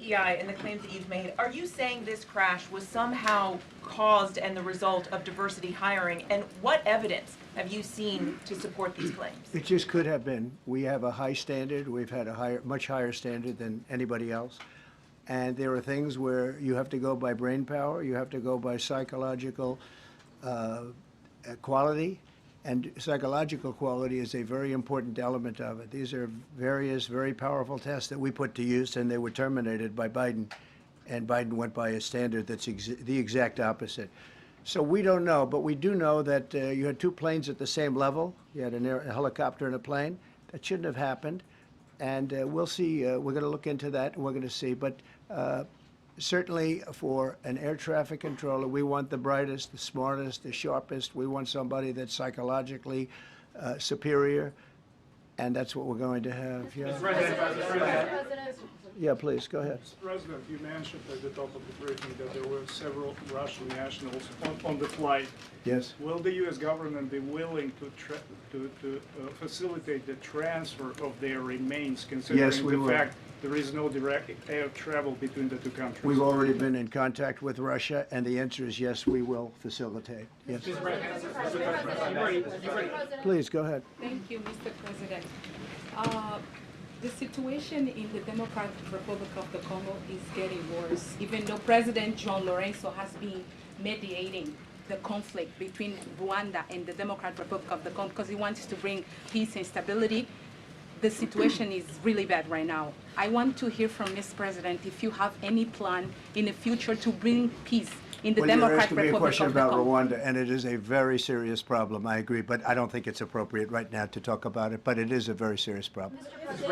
DEI and the claims that you've made, are you saying this crash was somehow caused and the result of diversity hiring? And what evidence have you seen to support these claims? It just could have been. We have a high standard. We've had a much higher standard than anybody else. And there are things where you have to go by brain power, you have to go by psychological quality, and psychological quality is a very important element of it. These are various very powerful tests that we put to use, and they were terminated by Biden, and Biden went by a standard that's the exact opposite. So we don't know, but we do know that you had two planes at the same level. You had a helicopter and a plane. That shouldn't have happened. And we'll see. We're going to look into that, and we're going to see. But certainly for an air traffic controller, we want the brightest, the smartest, the sharpest. We want somebody that's psychologically superior, and that's what we're going to have. Yeah. Mr. President. Yeah, please, go ahead. Mr. President, you mentioned at the top of the briefing that there were several Russian nationals on the flight. Yes. Will the U.S. government be willing to facilitate the transfer of their remains, considering Yes, we the will. fact there is no direct air travel between the two countries? We've already been in contact with Russia, and the answer is yes, we will facilitate. Yes. Please, go ahead. Thank you, Mr. President. The situation in the Democratic Republic of the Congo is getting worse, even though President John Lorenzo has been mediating the conflict between Rwanda and the Democratic Republic of the Congo because he wants to bring peace and stability. The situation is really bad right now. I want to hear from Ms. President if you have any plan in the future to bring peace in the Democratic Republic of the Congo. Well, you're asking me a question about Rwanda, and it is a very serious problem. I agree, but I don't think it's appropriate right now to talk about it. But it is a very serious problem. We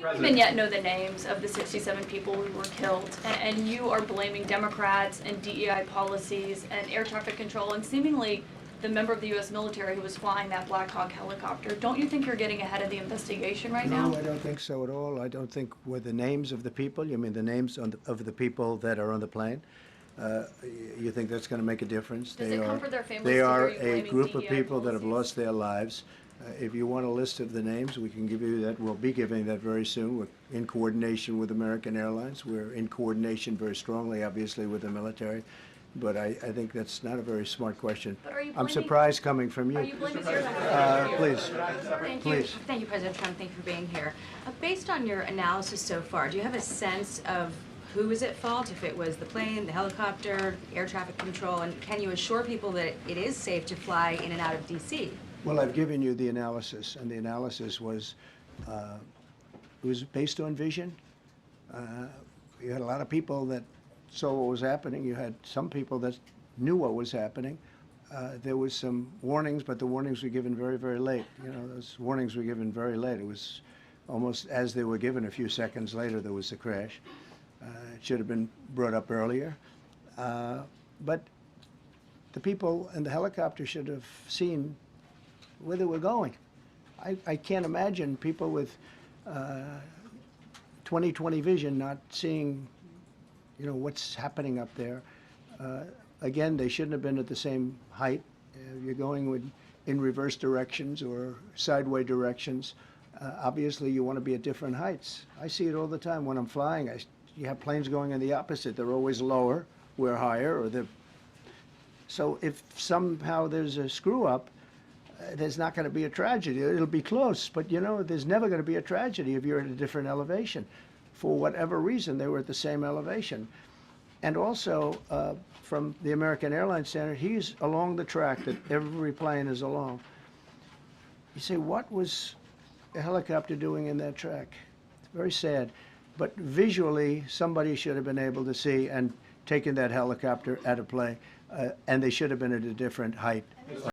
don't even yet know the names of the 67 people who were killed, and you are blaming Democrats and DEI policies and air traffic control and seemingly the member of the U.S. military who was flying that Black Hawk helicopter. Don't you think you're getting ahead of the investigation right now? No, I don't think so at all. I don't think with the names of the people, you mean the names of the people that are on the plane? You think that's going to make a difference? Does it comfort their families They to are hear you a blaming group of DEI people that have policies? lost their lives. If you want a list of the names, we can give you that. We'll be giving that very soon. We're in coordination with American Airlines. We're in coordination very strongly, obviously, with the military. But I think that's not a very smart question. But are you I'm blaming- surprised coming from you. Are you blaming Please. Please. Thank you, President Trump. Thank you for being here. Based on your analysis so far, do you have a sense of who is at fault, if it was the plane, the helicopter, air traffic control, and can you assure people that it is safe to fly in and out of D.C.? Well, I've given you the analysis, and the analysis was it was based on vision. You had a lot of people that saw what was happening. You had some people that knew what was happening. There was some warnings, but the warnings were given very, very late. You know, those warnings were given very late. It was almost as they were given. A few seconds later, there was a crash. It should have been brought up earlier. But the people in the helicopter should have seen where they were going. I can't imagine people with 20/20 vision not seeing, you know, what's happening up there. Again, they shouldn't have been at the same height. You're going in reverse directions or sideways directions. Obviously, you want to be at different heights. I see it all the time when I'm flying. You have planes going in the opposite. They're always lower, we're higher, or they're... So if somehow there's a screw-up, there's not going to be a tragedy. It'll be close, but you know, there's never going to be a tragedy if you're at a different elevation. For whatever reason, they were at the same elevation. And also, from the American Airlines standard, he's along the track that every plane is along. You say, what was a helicopter doing in that track? It's very sad. But visually, somebody should have been able to see and taken that helicopter out of play, and they should have been at a different height.